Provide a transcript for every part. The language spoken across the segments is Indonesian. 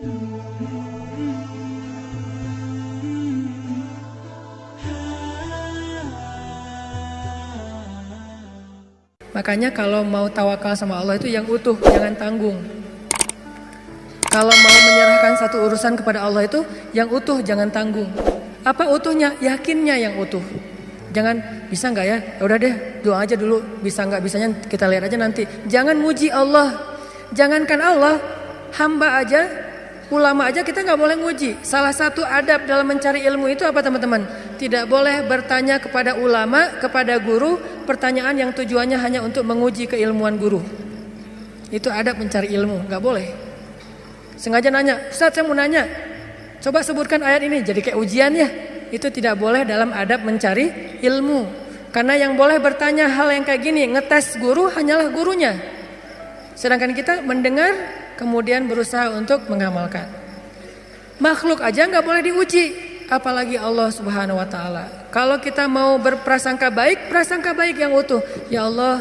Makanya kalau mau tawakal sama Allah itu yang utuh, jangan tanggung. Kalau mau menyerahkan satu urusan kepada Allah itu yang utuh, jangan tanggung. Apa utuhnya? Yakinnya yang utuh. Jangan bisa nggak ya? Ya udah deh, doa aja dulu. Bisa nggak bisanya kita lihat aja nanti. Jangan muji Allah. Jangankan Allah, hamba aja, ulama aja kita nggak boleh muji. Salah satu adab dalam mencari ilmu itu apa teman-teman? Tidak boleh bertanya kepada ulama, kepada guru, pertanyaan yang tujuannya hanya untuk menguji keilmuan guru. Itu adab mencari ilmu, nggak boleh. Sengaja nanya, Ustaz saya mau nanya, coba sebutkan ayat ini, jadi kayak ujian ya. Itu tidak boleh dalam adab mencari ilmu. Karena yang boleh bertanya hal yang kayak gini, ngetes guru hanyalah gurunya. Sedangkan kita mendengar, kemudian berusaha untuk mengamalkan. Makhluk aja nggak boleh diuji, apalagi Allah Subhanahu wa taala. Kalau kita mau berprasangka baik, prasangka baik yang utuh. Ya Allah,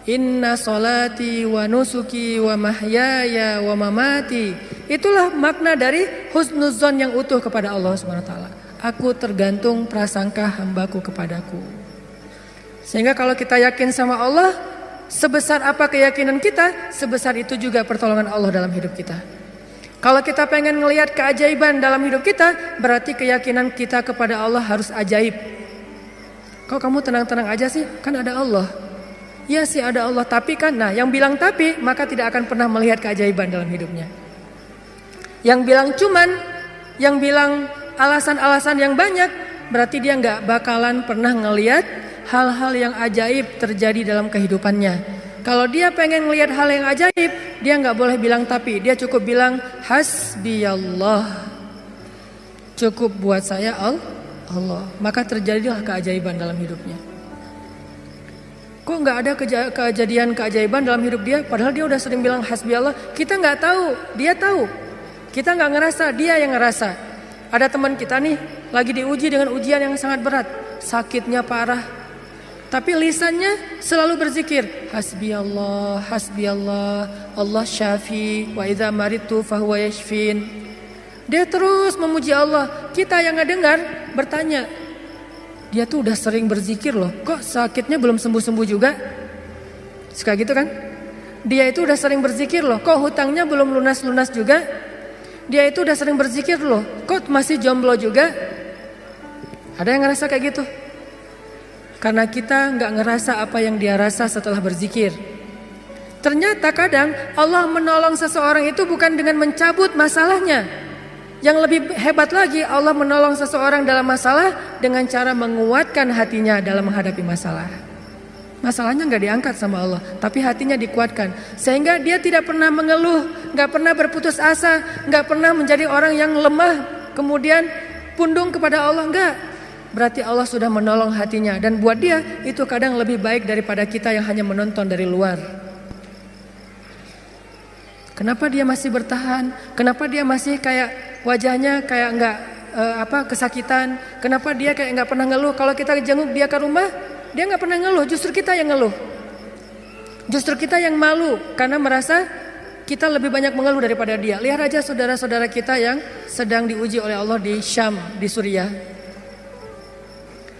inna sholati wa nusuki wa mahyaya wa mamati. Itulah makna dari husnuzon yang utuh kepada Allah Subhanahu wa taala. Aku tergantung prasangka hambaku kepadaku. Sehingga kalau kita yakin sama Allah, sebesar apa keyakinan kita, sebesar itu juga pertolongan Allah dalam hidup kita. Kalau kita pengen ngelihat keajaiban dalam hidup kita, berarti keyakinan kita kepada Allah harus ajaib. Kok kamu tenang-tenang aja sih? Kan ada Allah. Ya sih ada Allah, tapi kan, nah yang bilang tapi, maka tidak akan pernah melihat keajaiban dalam hidupnya. Yang bilang cuman, yang bilang alasan-alasan yang banyak, berarti dia nggak bakalan pernah ngelihat hal-hal yang ajaib terjadi dalam kehidupannya. Kalau dia pengen ngelihat hal yang ajaib, dia nggak boleh bilang tapi, dia cukup bilang hasbiyallah. Cukup buat saya Allah. Maka terjadilah keajaiban dalam hidupnya. Kok nggak ada kejadian keajaiban dalam hidup dia? Padahal dia udah sering bilang hasbiyallah. Kita nggak tahu, dia tahu. Kita nggak ngerasa, dia yang ngerasa. Ada teman kita nih lagi diuji dengan ujian yang sangat berat, sakitnya parah, tapi lisannya selalu berzikir hasbiyallah, hasbiyallah, Allah syafi, wa idza maridtu fahuwa yashfin. Dia terus memuji Allah. Kita yang ngedengar bertanya, dia tuh udah sering berzikir loh, kok sakitnya belum sembuh-sembuh juga? Suka gitu kan? Dia itu udah sering berzikir loh, kok hutangnya belum lunas-lunas juga? Dia itu udah sering berzikir loh, kok masih jomblo juga? Ada yang ngerasa kayak gitu? Karena kita gak ngerasa apa yang dia rasa setelah berzikir. Ternyata kadang Allah menolong seseorang itu bukan dengan mencabut masalahnya. Yang lebih hebat lagi, Allah menolong seseorang dalam masalah dengan cara menguatkan hatinya dalam menghadapi masalah. Masalahnya gak diangkat sama Allah, tapi hatinya dikuatkan. Sehingga dia tidak pernah mengeluh, gak pernah berputus asa, gak pernah menjadi orang yang lemah, kemudian pundung kepada Allah, enggak. Berarti Allah sudah menolong hatinya. Dan buat dia itu kadang lebih baik daripada kita yang hanya menonton dari luar. Kenapa dia masih bertahan? Kenapa dia masih kayak wajahnya kayak enggak kesakitan? Kenapa dia kayak enggak pernah ngeluh? Kalau kita jenguk dia ke rumah, dia nggak pernah ngeluh, justru kita yang ngeluh. Justru kita yang malu karena merasa kita lebih banyak mengeluh daripada dia. Lihat aja saudara-saudara kita yang sedang diuji oleh Allah di Syam, di Suriah.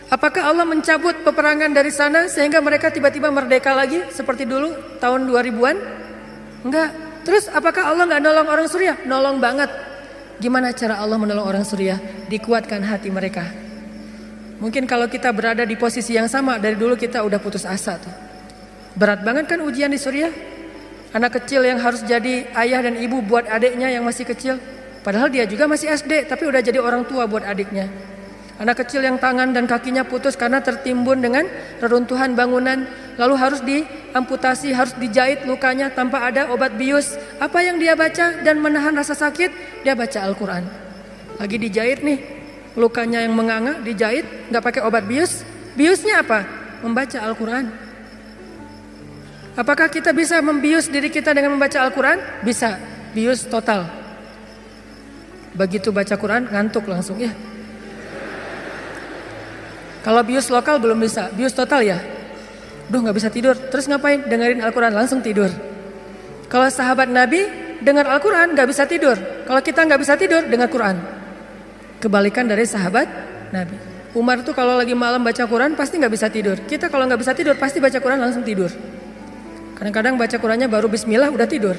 Apakah Allah mencabut peperangan dari sana sehingga mereka tiba-tiba merdeka lagi seperti dulu tahun 2000-an? Enggak. Terus apakah Allah nggak nolong orang Suriah? Nolong banget. Gimana cara Allah menolong orang Suriah? Dikuatkan hati mereka. Mungkin kalau kita berada di posisi yang sama, dari dulu kita udah putus asa tuh. Berat banget kan ujian di Suriah? Anak kecil yang harus jadi ayah dan ibu buat adiknya yang masih kecil. Padahal dia juga masih SD, tapi udah jadi orang tua buat adiknya. Anak kecil yang tangan dan kakinya putus karena tertimbun dengan reruntuhan bangunan. Lalu harus diamputasi, harus dijahit lukanya tanpa ada obat bius. Apa yang dia baca dan menahan rasa sakit? Dia baca Al-Quran. Lagi dijahit nih, lukanya yang menganga dijahit, gak pakai obat bius. Biusnya apa? Membaca Al-Quran. Apakah kita bisa membius diri kita dengan membaca Al-Quran? Bisa, bius total. Begitu baca Quran ngantuk langsung ya. Kalau bius lokal belum bisa, bius total ya. Duh gak bisa tidur, terus ngapain? Dengerin Al-Quran langsung tidur. Kalau sahabat Nabi dengar Al-Quran nggak bisa tidur. Kalau kita nggak bisa tidur, dengar Quran. Kebalikan dari sahabat Nabi. Umar tuh kalau lagi malam baca Quran pasti nggak bisa tidur. Kita kalau nggak bisa tidur pasti baca Quran langsung tidur. Kadang-kadang baca Qurannya baru Bismillah udah tidur.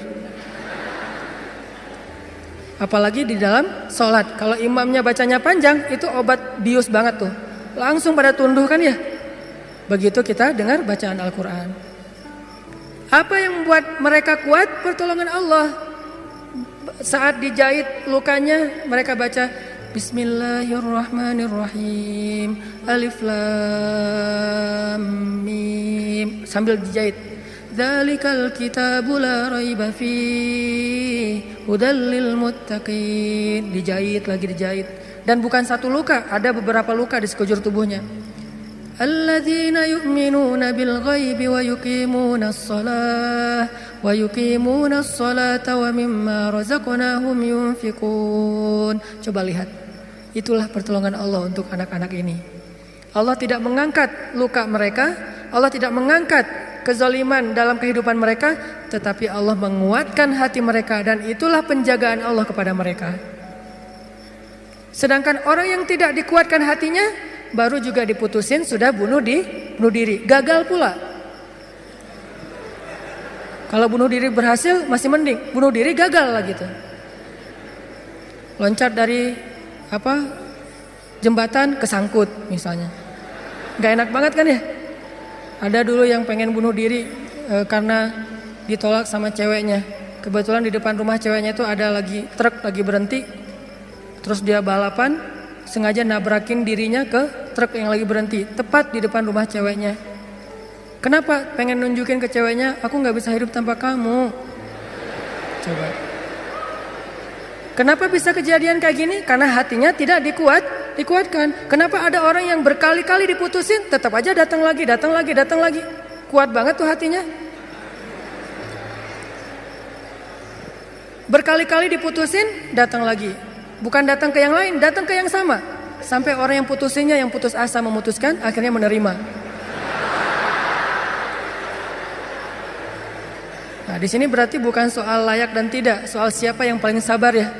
Apalagi di dalam sholat. Kalau imamnya bacanya panjang, itu obat bius banget tuh. Langsung pada tunduh kan ya. Begitu kita dengar bacaan Al-Quran. Apa yang membuat mereka kuat? Pertolongan Allah. Saat dijahit lukanya, mereka baca Bismillahirrahmanirrahim, Alif Lam Mim, sambil dijahit. Dzalikal kitabu la raiba fihi hudal lil muttaqin. Dijahit lagi dijahit. Dan bukan satu luka, ada beberapa luka di sekujur tubuhnya. Alladzina yu'minuna bil ghaibi wa yuqimunas salata wa mimma razaqnahum yunfiqun. Coba lihat. Itulah pertolongan Allah untuk anak-anak ini. Allah tidak mengangkat luka mereka, Allah tidak mengangkat kezaliman dalam kehidupan mereka, tetapi Allah menguatkan hati mereka, dan itulah penjagaan Allah kepada mereka. Sedangkan orang yang tidak dikuatkan hatinya, baru juga diputusin sudah bunuh diri, gagal pula. Kalau bunuh diri berhasil masih mending, bunuh diri gagal lah gitu. Loncat dari jembatan kesangkut misalnya, nggak enak banget kan ya. Ada dulu yang pengen bunuh diri karena ditolak sama ceweknya. Kebetulan di depan rumah ceweknya itu ada truk lagi berhenti. Terus dia balapan, sengaja nabrakin dirinya ke truk yang lagi berhenti, tepat di depan rumah ceweknya. Kenapa? Pengen nunjukin ke ceweknya, aku gak bisa hidup tanpa kamu. Coba. Kenapa bisa kejadian kayak gini? Karena hatinya tidak dikuatkan. Kenapa ada orang yang berkali-kali diputusin, tetap aja datang lagi. Kuat banget tuh hatinya. Berkali-kali diputusin, datang lagi. Bukan datang ke yang lain, datang ke yang sama. Sampai orang yang putusinnya, yang putus asa memutuskan, akhirnya menerima. Nah, di sini berarti bukan soal layak dan tidak, soal siapa yang paling sabar ya.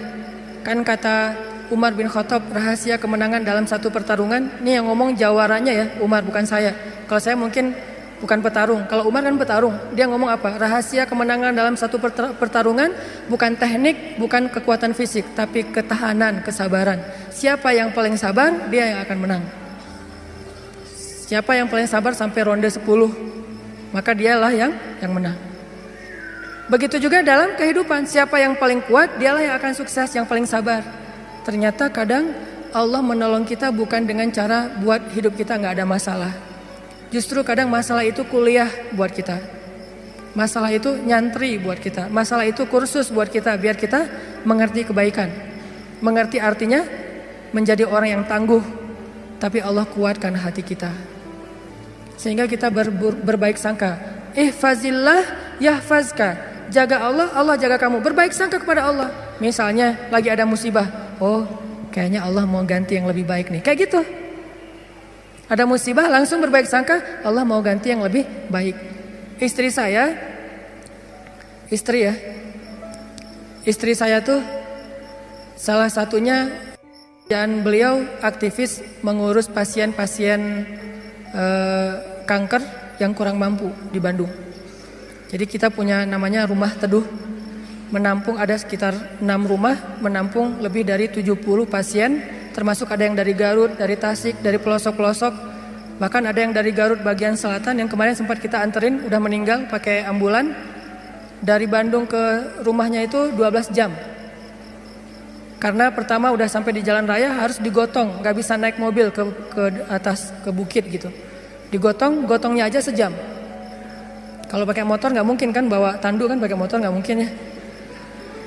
Kan kata Umar bin Khattab, rahasia kemenangan dalam satu pertarungan, ini yang ngomong jawaranya ya, Umar bukan saya. Kalau saya mungkin bukan petarung, kalau Umar kan petarung. Dia ngomong apa? Rahasia kemenangan dalam satu pertarungan bukan teknik, bukan kekuatan fisik, tapi ketahanan, kesabaran. Siapa yang paling sabar, dia yang akan menang. Siapa yang paling sabar sampai ronde 10, maka dialah yang menang. Begitu juga dalam kehidupan, siapa yang paling kuat, dialah yang akan sukses, yang paling sabar. Ternyata kadang Allah menolong kita bukan dengan cara buat hidup kita gak ada masalah. Justru kadang masalah itu kuliah buat kita. Masalah itu nyantri buat kita. Masalah itu kursus buat kita, biar kita mengerti kebaikan. Mengerti artinya menjadi orang yang tangguh. Tapi Allah kuatkan hati kita. Sehingga kita berbaik sangka. Ihfazillah yahfazka. Jaga Allah, Allah jaga kamu. Berbaik sangka kepada Allah. Misalnya lagi ada musibah. Oh, kayaknya Allah mau ganti yang lebih baik nih. Kayak gitu. Ada musibah langsung berbaik sangka, Allah mau ganti yang lebih baik. Istri saya tuh salah satunya, dan beliau aktivis mengurus pasien-pasien kanker yang kurang mampu di Bandung. Jadi kita punya namanya Rumah Teduh, menampung ada sekitar 6 rumah, menampung lebih dari 70 pasien, termasuk ada yang dari Garut, dari Tasik, dari pelosok-pelosok. Bahkan ada yang dari Garut bagian selatan yang kemarin sempat kita anterin, udah meninggal pakai ambulan. Dari Bandung ke rumahnya itu 12 jam. Karena pertama udah sampai di jalan raya harus digotong, gak bisa naik mobil ke atas, ke bukit gitu. Gotongnya aja sejam. Kalau pakai motor gak mungkin kan, bawa tandu kan pakai motor gak mungkin ya.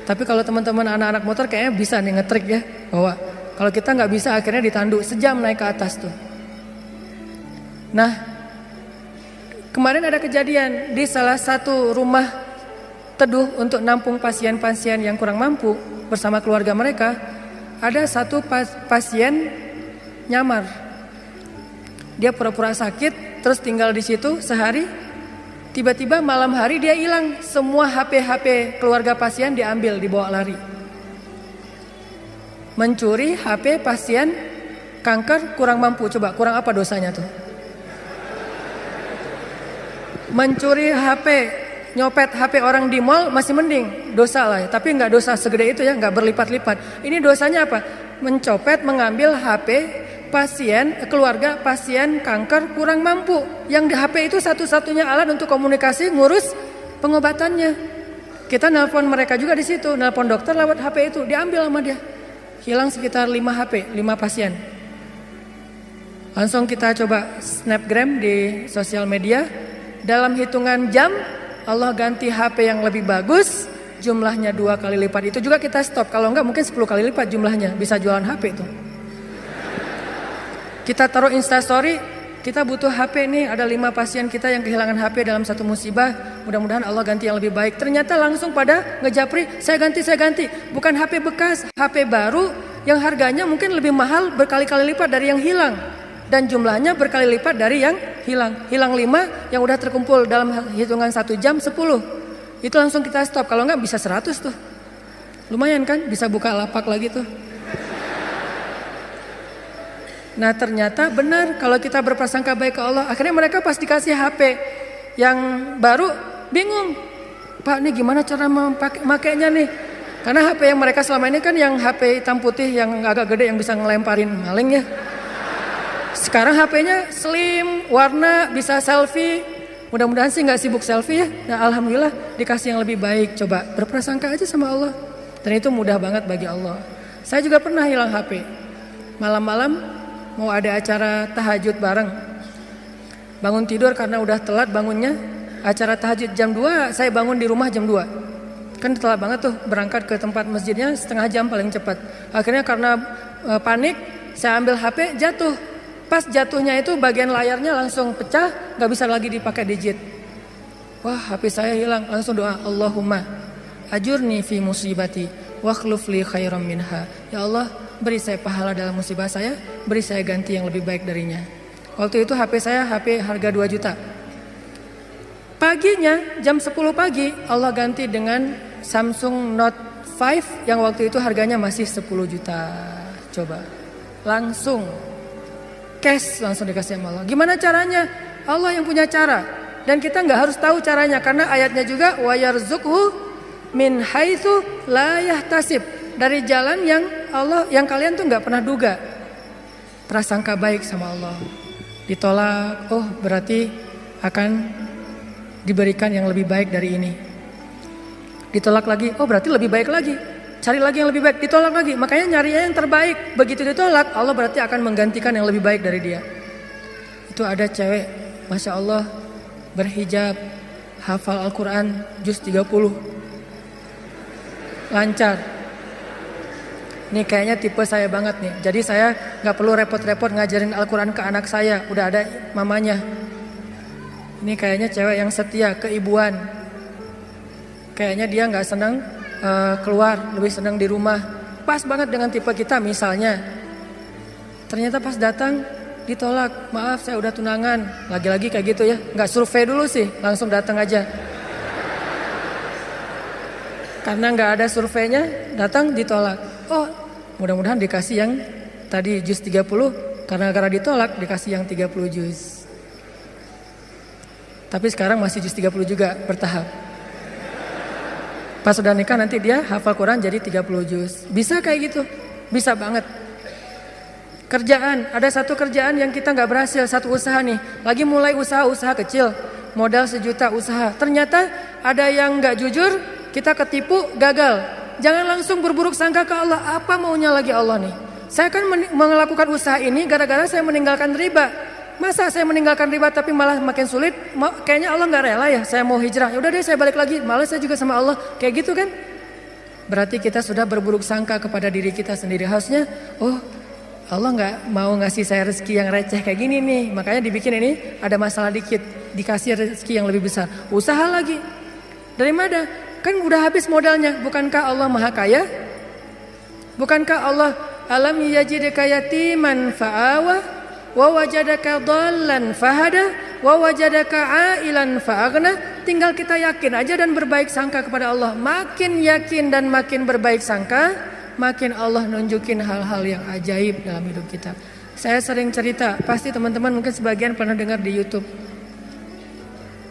Tapi kalau teman-teman anak-anak motor kayaknya bisa nih ngetrik ya, bawa. Kalau kita nggak bisa akhirnya ditandu, sejam naik ke atas tuh. Nah, kemarin ada kejadian di salah satu rumah teduh untuk nampung pasien-pasien yang kurang mampu bersama keluarga mereka. Ada satu pasien nyamar. Dia pura-pura sakit, terus tinggal di situ sehari. Tiba-tiba malam hari dia hilang. Semua HP keluarga pasien diambil, dibawa lari. Mencuri HP pasien kanker kurang mampu. Coba kurang apa dosanya tuh? Mencuri HP, nyopet HP orang di mall masih mending, dosa lah ya. Tapi nggak dosa segede itu ya, nggak berlipat-lipat. Ini dosanya apa? Mencopet, mengambil HP pasien, keluarga pasien kanker kurang mampu. Yang di HP itu satu-satunya alat untuk komunikasi, ngurus pengobatannya. Kita nelpon mereka juga di situ, nelpon dokter lewat HP itu, diambil sama dia. Hilang sekitar 5 HP, 5 pasien. Langsung kita coba snapgram di sosial media. Dalam hitungan jam Allah ganti HP yang lebih bagus, jumlahnya 2 kali lipat. Itu juga kita stop. Kalau enggak mungkin 10 kali lipat jumlahnya. Bisa jualan HP itu. Kita taruh Instastory, kita butuh HP nih. Ada 5 pasien kita yang kehilangan HP dalam satu musibah. Mudah-mudahan Allah ganti yang lebih baik. Ternyata langsung pada ngejapri, saya ganti. Bukan HP bekas, HP baru yang harganya mungkin lebih mahal berkali-kali lipat dari yang hilang. Dan jumlahnya berkali lipat dari yang hilang. Hilang 5, yang udah terkumpul dalam hitungan 1 jam 10. Itu langsung kita stop. Kalau enggak bisa 100 tuh. Lumayan kan, bisa buka lapak lagi tuh. Nah ternyata benar kalau kita berprasangka baik ke Allah. Akhirnya mereka pas dikasih HP yang baru bingung. Pak ini gimana cara memakainya nih? Karena HP yang mereka selama ini kan yang HP hitam putih yang agak gede yang bisa ngelemparin maling ya. Sekarang HP-nya slim, warna, bisa selfie. Mudah-mudahan sih nggak sibuk selfie ya. Nah alhamdulillah dikasih yang lebih baik. Coba berprasangka aja sama Allah. Dan itu mudah banget bagi Allah. Saya juga pernah hilang HP. Malam-malam mau ada acara tahajud bareng. Bangun tidur karena udah telat bangunnya. Acara tahajud jam 2, saya bangun di rumah jam 2. Kan telat banget tuh berangkat ke tempat masjidnya setengah jam paling cepat. Akhirnya karena panik saya ambil HP jatuh. Pas jatuhnya itu bagian layarnya langsung pecah, gak bisa lagi dipakai digit. Wah HP saya hilang, langsung doa Allahumma ajurni fi musibati wa akhluf li khairam minha. Ya Allah beri saya pahala dalam musibah saya, beri saya ganti yang lebih baik darinya. Waktu itu HP saya HP harga 2 juta. Paginya jam 10 pagi Allah ganti dengan Samsung Note 5 yang waktu itu harganya masih 10 juta. Coba langsung cash langsung dikasih sama Allah. Gimana caranya? Allah yang punya cara. Dan kita nggak harus tahu caranya karena ayatnya juga wa yarzuqhu min haitsu la yahtasib. Dari jalan yang Allah yang kalian tuh nggak pernah duga. Prasangka baik sama Allah. Ditolak, oh berarti akan diberikan yang lebih baik dari ini. Ditolak lagi, oh berarti lebih baik lagi. Cari lagi yang lebih baik, ditolak lagi. Makanya nyari yang terbaik. Begitu ditolak, Allah berarti akan menggantikan yang lebih baik dari dia. Itu ada cewek, Masya Allah, berhijab, hafal Al-Quran, juz 30. Lancar. Nih kayaknya tipe saya banget nih. Jadi saya gak perlu repot-repot ngajarin Al-Quran ke anak saya. Udah ada mamanya. Ini kayaknya cewek yang setia, keibuan. Kayaknya dia gak senang keluar, lebih senang di rumah. Pas banget dengan tipe kita misalnya. Ternyata pas datang ditolak, maaf saya udah tunangan. Lagi-lagi kayak gitu ya, gak survei dulu sih, langsung datang aja. Karena gak ada surveinya, datang ditolak. Oh mudah-mudahan dikasih yang tadi juz 30. Karena ditolak dikasih yang 30 juz. Tapi sekarang masih juz 30 juga bertahap. Pas sudah nikah nanti dia hafal Quran jadi 30 juz. Bisa kayak gitu, bisa banget. Kerjaan, ada satu kerjaan yang kita gak berhasil, satu usaha nih. Lagi mulai usaha kecil, modal 1 juta usaha. Ternyata ada yang gak jujur, kita ketipu, gagal. Jangan langsung berburuk sangka ke Allah, apa maunya lagi Allah nih. Saya kan melakukan usaha ini gara-gara saya meninggalkan riba. Masa saya meninggalkan riba tapi malah makin sulit? Kayaknya Allah gak rela ya, saya mau hijrah. Ya udah deh saya balik lagi, malah saya juga sama Allah. Kayak gitu kan? Berarti kita sudah berburuk sangka kepada diri kita sendiri. Harusnya, oh Allah gak mau ngasih saya rezeki yang receh kayak gini nih. Makanya dibikin ini ada masalah dikit, dikasih rezeki yang lebih besar. Usaha lagi. Dari mana? Kan udah habis modalnya. Bukankah Allah maha kaya? Bukankah Allah alam yajidka yatiman fa'awa wa wajadaka dhallan fahada wa wajadaka ailan fa'aghna, tinggal kita yakin aja dan berbaik sangka kepada Allah. Makin yakin dan makin berbaik sangka, makin Allah nunjukin hal-hal yang ajaib dalam hidup kita. Saya sering cerita, pasti teman-teman mungkin sebagian pernah dengar di YouTube.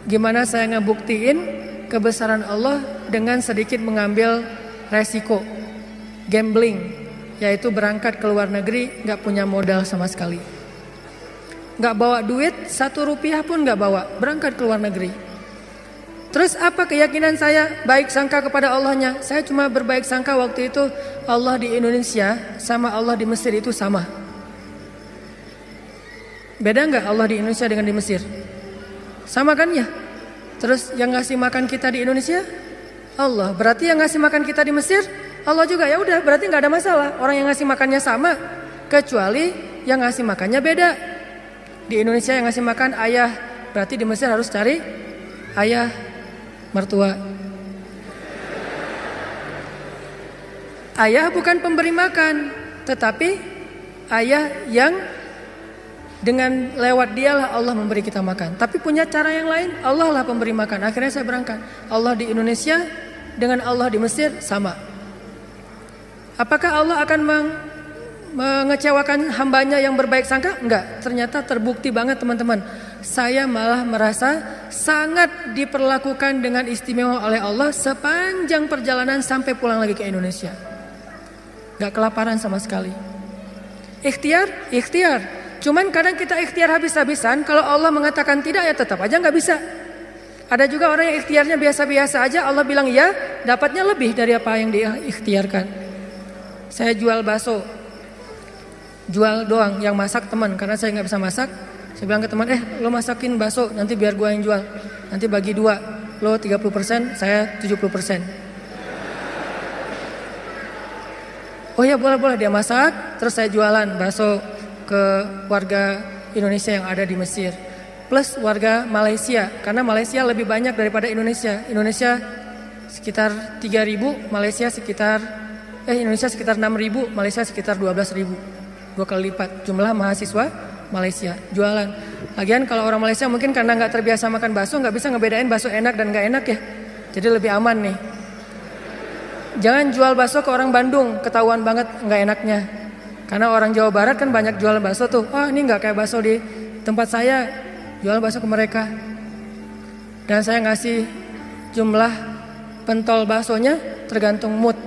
Gimana saya ngebuktiin kebesaran Allah dengan sedikit mengambil resiko gambling, yaitu berangkat ke luar negeri gak punya modal sama sekali, gak bawa duit 1 rupiah pun gak bawa, berangkat ke luar negeri. Terus apa keyakinan saya? Baik sangka kepada Allahnya. Saya cuma berbaik sangka waktu itu Allah di Indonesia sama Allah di Mesir itu sama. Beda gak Allah di Indonesia dengan di Mesir? Sama kan ya? Terus yang ngasih makan kita di Indonesia Allah, berarti yang ngasih makan kita di Mesir Allah juga. Ya udah, berarti nggak ada masalah. Orang yang ngasih makannya sama, kecuali yang ngasih makannya beda. Di Indonesia yang ngasih makan ayah, berarti di Mesir harus cari ayah mertua. Ayah bukan pemberi makan, tetapi ayah yang dengan lewat dialah Allah memberi kita makan. Tapi punya cara yang lain, Allah lah pemberi makan. Akhirnya saya berangkat. Allah di Indonesia dengan Allah di Mesir sama. Apakah Allah akan mengecewakan hambanya yang berbaik sangka? Enggak. Ternyata terbukti banget teman-teman. Saya malah merasa sangat diperlakukan dengan istimewa oleh Allah sepanjang perjalanan sampai pulang lagi ke Indonesia. Enggak kelaparan sama sekali. Ikhtiar. Cuman kadang kita ikhtiar habis-habisan, kalau Allah mengatakan tidak ya tetap aja nggak bisa. Ada juga orang yang ikhtiarnya biasa-biasa aja, Allah bilang ya, dapatnya lebih dari apa yang dia ikhtiarkan. Saya jual bakso, jual doang, yang masak teman, karena saya nggak bisa masak. Saya bilang ke teman, lo masakin bakso, nanti biar gua yang jual, nanti bagi 2, lo 30%, saya 70%. Oh ya boleh, dia masak, terus saya jualan bakso ke warga Indonesia yang ada di Mesir, plus warga Malaysia, karena Malaysia lebih banyak daripada Indonesia. Indonesia sekitar 3.000, Malaysia sekitar Indonesia sekitar 6.000, Malaysia sekitar 12.000, 2 kali lipat jumlah mahasiswa Malaysia. Jualan. Lagian kalau orang Malaysia mungkin karena nggak terbiasa makan bakso, nggak bisa ngebedain bakso enak dan nggak enak ya, jadi lebih aman nih. Jangan jual bakso ke orang Bandung, ketahuan banget nggak enaknya. Karena orang Jawa Barat kan banyak jual bakso tuh. Oh ini gak kayak bakso di tempat saya, jual bakso ke mereka. Dan saya ngasih jumlah pentol baksonya tergantung mood.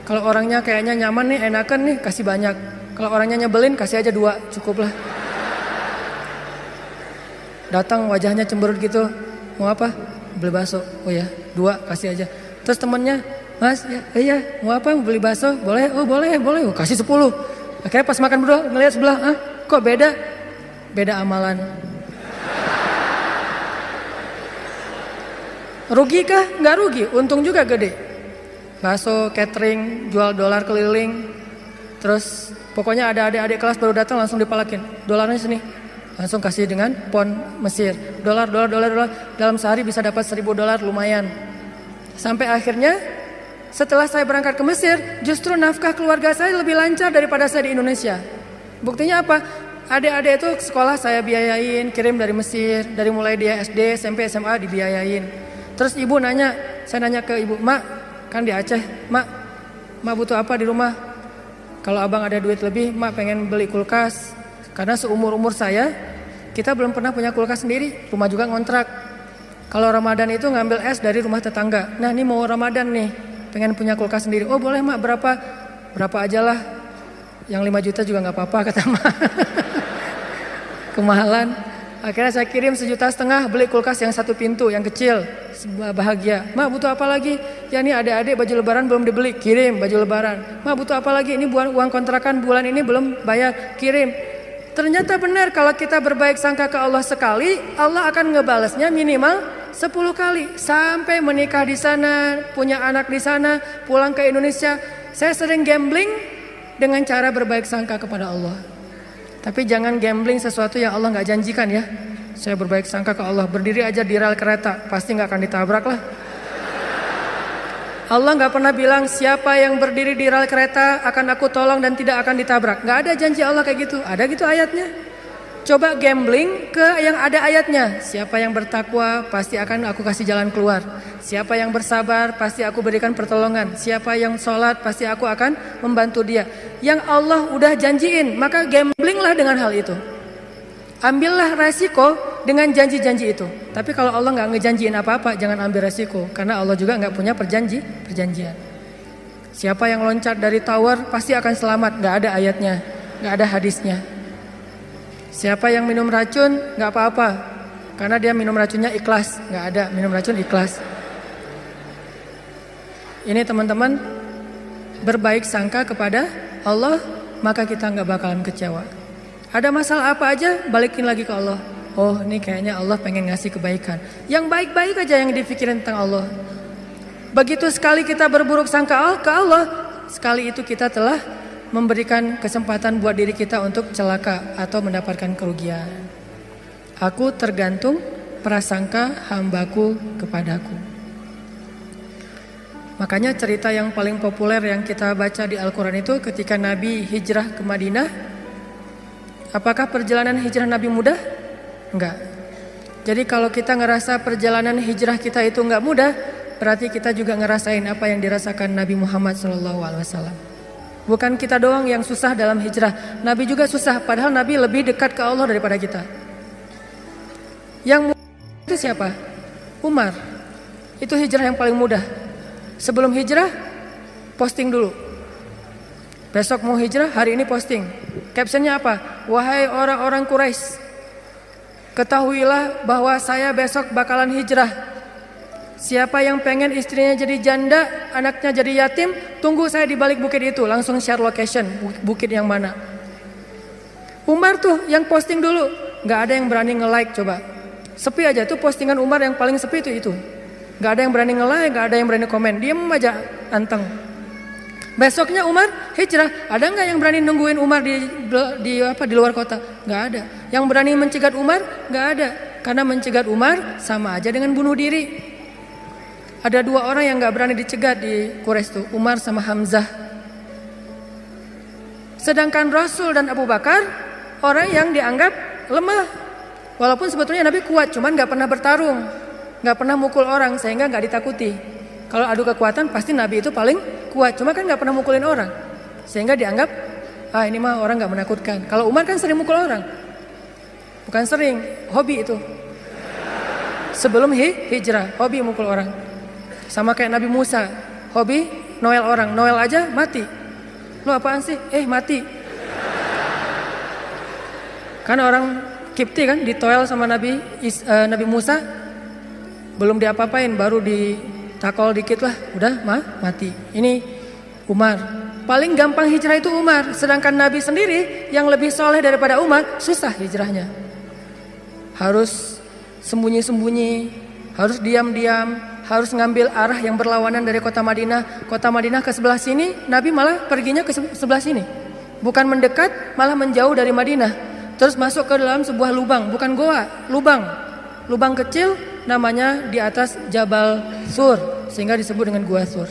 Kalau orangnya kayaknya nyaman nih, enakan nih, kasih banyak. Kalau orangnya nyebelin, kasih aja 2, cukup lah. Datang wajahnya cemberut gitu, mau apa? Beli bakso. Oh ya 2, kasih aja. Terus temennya, Mas, iya, mau apa? Mau beli bakso? Boleh? Oh boleh. Oh, kasih 10. Akhirnya pas makan berdua ngeliat sebelah, kok beda? Beda amalan. Rugi kah? Nggak rugi, untung juga gede. Bakso, catering, jual dolar keliling. Terus pokoknya ada adik-adik kelas baru datang langsung dipalakin. Dolarnya sini. Langsung kasih dengan pon Mesir. Dolar. Dalam sehari bisa dapat $1.000, lumayan. Sampai akhirnya setelah saya berangkat ke Mesir, justru nafkah keluarga saya lebih lancar daripada saya di Indonesia. Buktinya apa? Adik-adik itu sekolah saya biayain, kirim dari Mesir, dari mulai dia SD, SMP, SMA dibiayain. Terus ibu nanya, saya nanya ke ibu, Mak, kan di Aceh, Mak butuh apa di rumah? Kalau abang ada duit lebih, Mak pengen beli kulkas. Karena seumur-umur saya, kita belum pernah punya kulkas sendiri, rumah juga ngontrak. Kalau Ramadan itu ngambil es dari rumah tetangga. Nah ini mau Ramadan nih, pengen punya kulkas sendiri. Oh boleh Mak, berapa aja lah. Yang 5 juta juga gak apa-apa kata Mak. Kemahalan. Akhirnya saya kirim 1,5 juta beli kulkas yang 1 pintu, yang kecil. Bahagia. Mak butuh apa lagi? Ya ini adik-adik baju lebaran belum dibeli, kirim baju lebaran. Mak butuh apa lagi? Ini uang kontrakan bulan ini belum bayar, kirim. Ternyata benar, kalau kita berbaik sangka ke Allah sekali, Allah akan ngebalasnya minimal 10 kali. Sampai menikah di sana, punya anak di sana, pulang ke Indonesia. Saya sering gambling dengan cara berbaik sangka kepada Allah. Tapi jangan gambling sesuatu yang Allah gak janjikan ya. Saya berbaik sangka ke Allah, berdiri aja di rel kereta, pasti gak akan ditabrak lah. Allah gak pernah bilang siapa yang berdiri di rel kereta akan aku tolong dan tidak akan ditabrak. Gak ada janji Allah kayak gitu. Ada gitu ayatnya? Coba gambling ke yang ada ayatnya. Siapa yang bertakwa pasti akan aku kasih jalan keluar. Siapa yang bersabar pasti aku berikan pertolongan. Siapa yang sholat pasti aku akan membantu dia. Yang Allah udah janjiin, maka gamblinglah dengan hal itu. Ambillah resiko dengan janji-janji itu. Tapi kalau Allah nggak ngejanjiin apa-apa, jangan ambil resiko. Karena Allah juga nggak punya perjanjian. Siapa yang loncat dari tower pasti akan selamat. Nggak ada ayatnya, nggak ada hadisnya. Siapa yang minum racun nggak apa-apa, karena dia minum racunnya ikhlas. Nggak ada minum racun ikhlas. Ini teman-teman, berbaik sangka kepada Allah, maka kita nggak bakalan kecewa. Ada masalah apa aja, balikin lagi ke Allah. Oh, ini kayaknya Allah pengen ngasih kebaikan. Yang baik-baik aja yang dipikirin tentang Allah. Begitu sekali kita berburuk sangka ke Allah, sekali itu kita telah memberikan kesempatan buat diri kita untuk celaka atau mendapatkan kerugian. Aku tergantung prasangka hambaku kepadaku. Makanya cerita yang paling populer yang kita baca di Al-Quran itu ketika Nabi hijrah ke Madinah. Apakah perjalanan hijrah Nabi mudah? Enggak. Jadi kalau kita ngerasa perjalanan hijrah kita itu enggak mudah, berarti kita juga ngerasain apa yang dirasakan Nabi Muhammad SAW. Bukan kita doang yang susah dalam hijrah, Nabi juga susah, padahal Nabi lebih dekat ke Allah daripada kita. Yang mudah itu siapa? Umar. Itu hijrah yang paling mudah. Sebelum hijrah, posting dulu. Besok mau hijrah, hari ini posting. Captionnya apa? Wahai orang-orang Quraisy, ketahuilah bahwa saya besok bakalan hijrah. Siapa yang pengen istrinya jadi janda, anaknya jadi yatim, tunggu saya di balik bukit itu. Langsung share location, bukit yang mana. Umar tuh yang posting dulu. Gak ada yang berani nge-like coba. Sepi aja tuh postingan Umar yang paling sepi itu. Gak ada yang berani nge-like, gak ada yang berani komen. Diem aja, anteng. Besoknya Umar hijrah. Ada gak yang berani nungguin Umar di luar kota? Gak ada. Yang berani mencegat Umar? Gak ada. Karena mencegat Umar sama aja dengan bunuh diri. Ada dua orang yang gak berani dicegat di Quraisy tuh, Umar sama Hamzah. Sedangkan Rasul dan Abu Bakar orang yang dianggap lemah. Walaupun sebetulnya Nabi kuat, cuman gak pernah bertarung, gak pernah mukul orang sehingga gak ditakuti. Kalau adu kekuatan pasti Nabi itu paling kuat, cuma kan gak pernah mukulin orang, sehingga dianggap ini mah orang gak menakutkan. Kalau Umar kan sering mukul orang, bukan sering, hobi itu. Sebelum hijrah, hobi mukul orang. Sama kayak Nabi Musa, hobi noel orang, noel aja mati. Lo apaan sih? Mati. Kan orang Kipti kan ditoel sama Nabi Musa, belum diapa-apain, baru ditakol dikit lah, udah mati. Ini Umar. Paling gampang hijrah itu Umar, sedangkan Nabi sendiri yang lebih soleh daripada Umar, susah hijrahnya. Harus sembunyi-sembunyi, harus diam-diam, harus ngambil arah yang berlawanan dari kota Madinah. Kota Madinah ke sebelah sini, Nabi malah perginya ke sebelah sini. Bukan mendekat, malah menjauh dari Madinah. Terus masuk ke dalam sebuah lubang, bukan goa, lubang. Lubang kecil namanya di atas Jabal Sur, sehingga disebut dengan Gua Sur.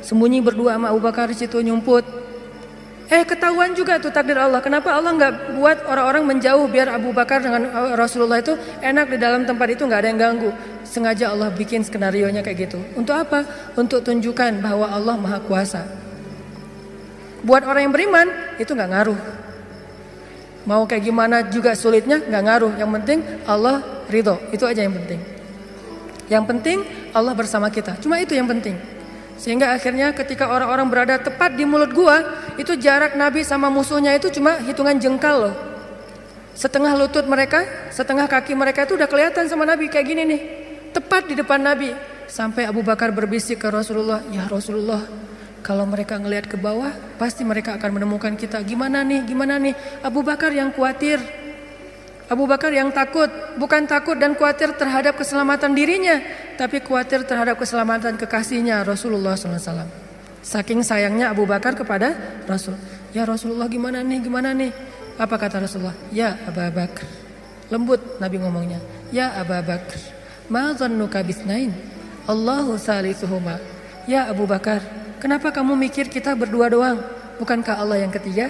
Sembunyi berdua sama Abu Bakar di situ nyumput. Ketahuan juga tuh takdir Allah. Kenapa Allah nggak buat orang-orang menjauh biar Abu Bakar dengan Rasulullah itu enak di dalam tempat itu, nggak ada yang ganggu. Sengaja Allah bikin skenarionya kayak gitu. Untuk apa? Untuk tunjukkan bahwa Allah Maha Kuasa. Buat orang yang beriman itu nggak ngaruh. Mau kayak gimana juga sulitnya nggak ngaruh. Yang penting Allah ridho. Itu aja yang penting. Yang penting Allah bersama kita. Cuma itu yang penting. Sehingga akhirnya ketika orang-orang berada tepat di mulut gua, itu jarak Nabi sama musuhnya itu cuma hitungan jengkal loh. Setengah lutut mereka, setengah kaki mereka itu udah kelihatan sama Nabi kayak gini nih. Tepat di depan Nabi. Sampai Abu Bakar berbisik ke Rasulullah, "Ya Rasulullah, kalau mereka ngelihat ke bawah, pasti mereka akan menemukan kita. Gimana nih? Abu Bakar yang khawatir. Abu Bakar yang takut, bukan takut dan khawatir terhadap keselamatan dirinya, tapi khawatir terhadap keselamatan kekasihnya Rasulullah SAW. Saking sayangnya Abu Bakar kepada Rasul. Ya Rasulullah gimana nih? Apa kata Rasulullah? Ya Abu Bakar. Lembut Nabi ngomongnya. Ya Abu Bakar, ma dhannuka bisnain? Allahu salisuhuma. Ya Abu Bakar, kenapa kamu mikir kita berdua doang? Bukankah Allah yang ketiga?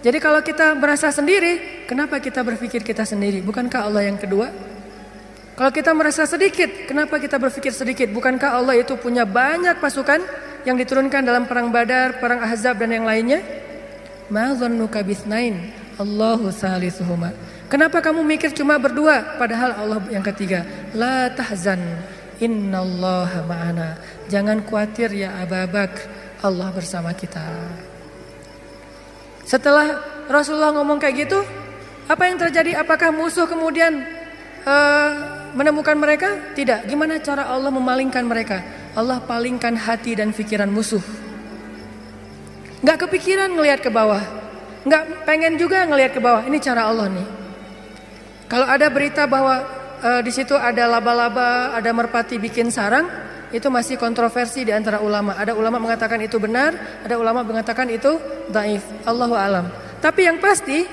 Jadi kalau kita merasa sendiri, kenapa kita berpikir kita sendiri? Bukankah Allah yang kedua? Kalau kita merasa sedikit, kenapa kita berpikir sedikit? Bukankah Allah itu punya banyak pasukan yang diturunkan dalam perang Badar, perang Ahzab dan yang lainnya? Ma dhannuka bitsnain Allahu salisuhuma. Kenapa kamu mikir cuma berdua padahal Allah yang ketiga? La tahzan innallaha ma'ana. Jangan khawatir ya Abu Bakar, Allah bersama kita. Setelah Rasulullah ngomong kayak gitu, apa yang terjadi? Apakah musuh kemudian menemukan mereka? Tidak. Gimana cara Allah memalingkan mereka? Allah palingkan hati dan pikiran musuh. Gak kepikiran ngelihat ke bawah, gak pengen juga ngelihat ke bawah. Ini cara Allah nih. Kalau ada berita bahwa di situ ada laba-laba, ada merpati bikin sarang, itu masih kontroversi di antara ulama. Ada ulama mengatakan itu benar, ada ulama mengatakan itu dhaif. Allahu alam. Tapi yang pasti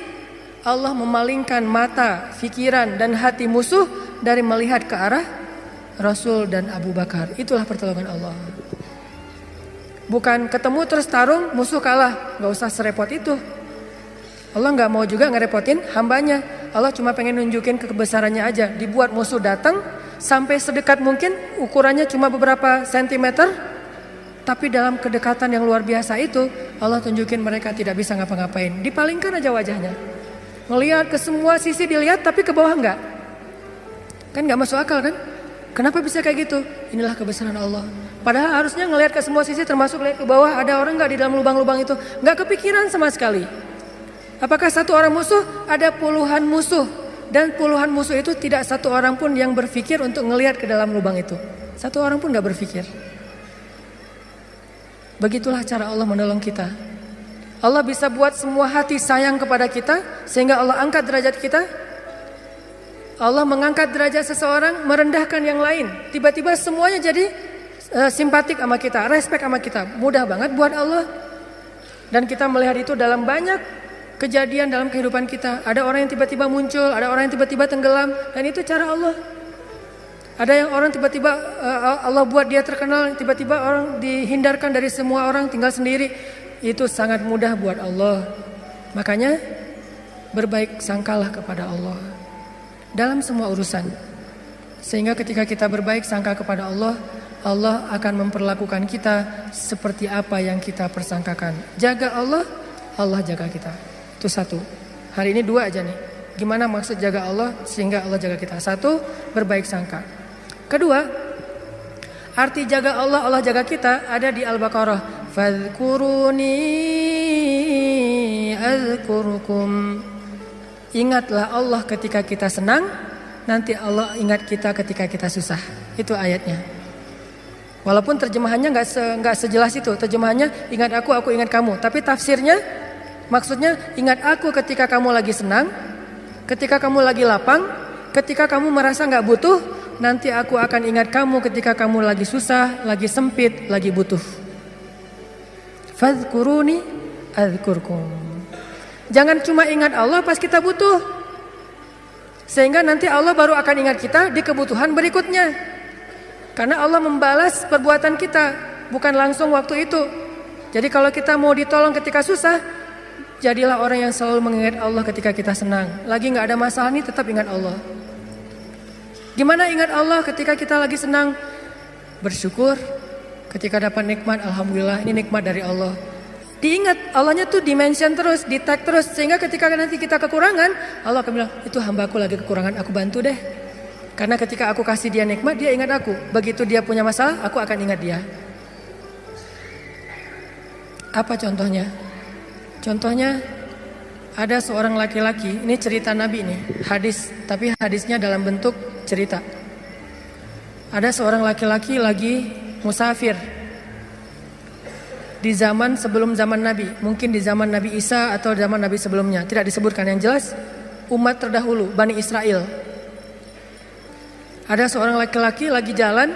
Allah memalingkan mata, pikiran dan hati musuh dari melihat ke arah Rasul dan Abu Bakar. Itulah pertolongan Allah. Bukan ketemu terus tarung, musuh kalah. Gak usah serepot itu. Allah gak mau juga ngerepotin hambanya. Allah cuma pengen nunjukin kebesarannya aja. Dibuat musuh datang sampai sedekat mungkin, ukurannya cuma beberapa sentimeter, tapi dalam kedekatan yang luar biasa itu Allah tunjukin mereka tidak bisa ngapa-ngapain. Dipalingkan aja wajahnya, ngelihat ke semua sisi dilihat, tapi ke bawah enggak. Kan enggak masuk akal kan? Kenapa bisa kayak gitu? Inilah kebesaran Allah. Padahal harusnya ngelihat ke semua sisi, termasuk lihat ke bawah, ada orang enggak di dalam lubang-lubang itu. Enggak kepikiran sama sekali. Apakah satu orang musuh? Ada puluhan musuh. Dan puluhan musuh itu tidak satu orang pun yang berpikir untuk ngelihat ke dalam lubang itu. Satu orang pun gak berpikir. Begitulah cara Allah menolong kita. Allah bisa buat semua hati sayang kepada kita, sehingga Allah angkat derajat kita. Allah mengangkat derajat seseorang, merendahkan yang lain. Tiba-tiba semuanya jadi simpatik sama kita, respect sama kita. Mudah banget buat Allah. Dan kita melihat itu dalam banyak kejadian dalam kehidupan kita. Ada orang yang tiba-tiba muncul, ada orang yang tiba-tiba tenggelam, dan itu cara Allah. Ada yang orang tiba-tiba Allah buat dia terkenal, tiba-tiba orang dihindarkan dari semua orang, tinggal sendiri. Itu sangat mudah buat Allah. Makanya berbaik sangkalah kepada Allah dalam semua urusan. Sehingga ketika kita berbaik sangka kepada Allah, Allah akan memperlakukan kita seperti apa yang kita persangkakan. Jaga Allah, Allah jaga kita. Itu satu. Hari ini dua aja nih. Gimana maksud jaga Allah sehingga Allah jaga kita? Satu, berbaik sangka. Kedua, arti jaga Allah, Allah jaga kita ada di Al-Baqarah. Fadhkuruni azkurukum. Ingatlah Allah ketika kita senang, nanti Allah ingat kita ketika kita susah. Itu ayatnya. Walaupun terjemahannya nggak sejelas itu. Terjemahannya ingat aku ingat kamu. Tapi tafsirnya maksudnya ingat aku ketika kamu lagi senang, ketika kamu lagi lapang, ketika kamu merasa gak butuh, nanti aku akan ingat kamu ketika kamu lagi susah, lagi sempit, lagi butuh. Fadhkuruni adzkurkum. Jangan cuma ingat Allah pas kita butuh, sehingga nanti Allah baru akan ingat kita di kebutuhan berikutnya. Karena Allah membalas perbuatan kita, bukan langsung waktu itu. Jadi kalau kita mau ditolong ketika susah, jadilah orang yang selalu mengingat Allah ketika kita senang. Lagi gak ada masalah nih, tetap ingat Allah. Gimana ingat Allah ketika kita lagi senang? Bersyukur. Ketika dapat nikmat, alhamdulillah ini nikmat dari Allah. Diingat, Allahnya tuh dimention terus, di tag terus. Sehingga ketika nanti kita kekurangan, Allah akan bilang, itu hambaku lagi kekurangan, aku bantu deh. Karena ketika aku kasih dia nikmat, dia ingat aku. Begitu dia punya masalah, aku akan ingat dia. Apa contohnya? Contohnya ada seorang laki-laki, ini cerita Nabi nih, hadis, tapi hadisnya dalam bentuk cerita. Ada seorang laki-laki lagi musafir di zaman sebelum zaman Nabi, mungkin di zaman Nabi Isa atau zaman Nabi sebelumnya, tidak disebutkan. Yang jelas umat terdahulu, Bani Israel. Ada seorang laki-laki lagi jalan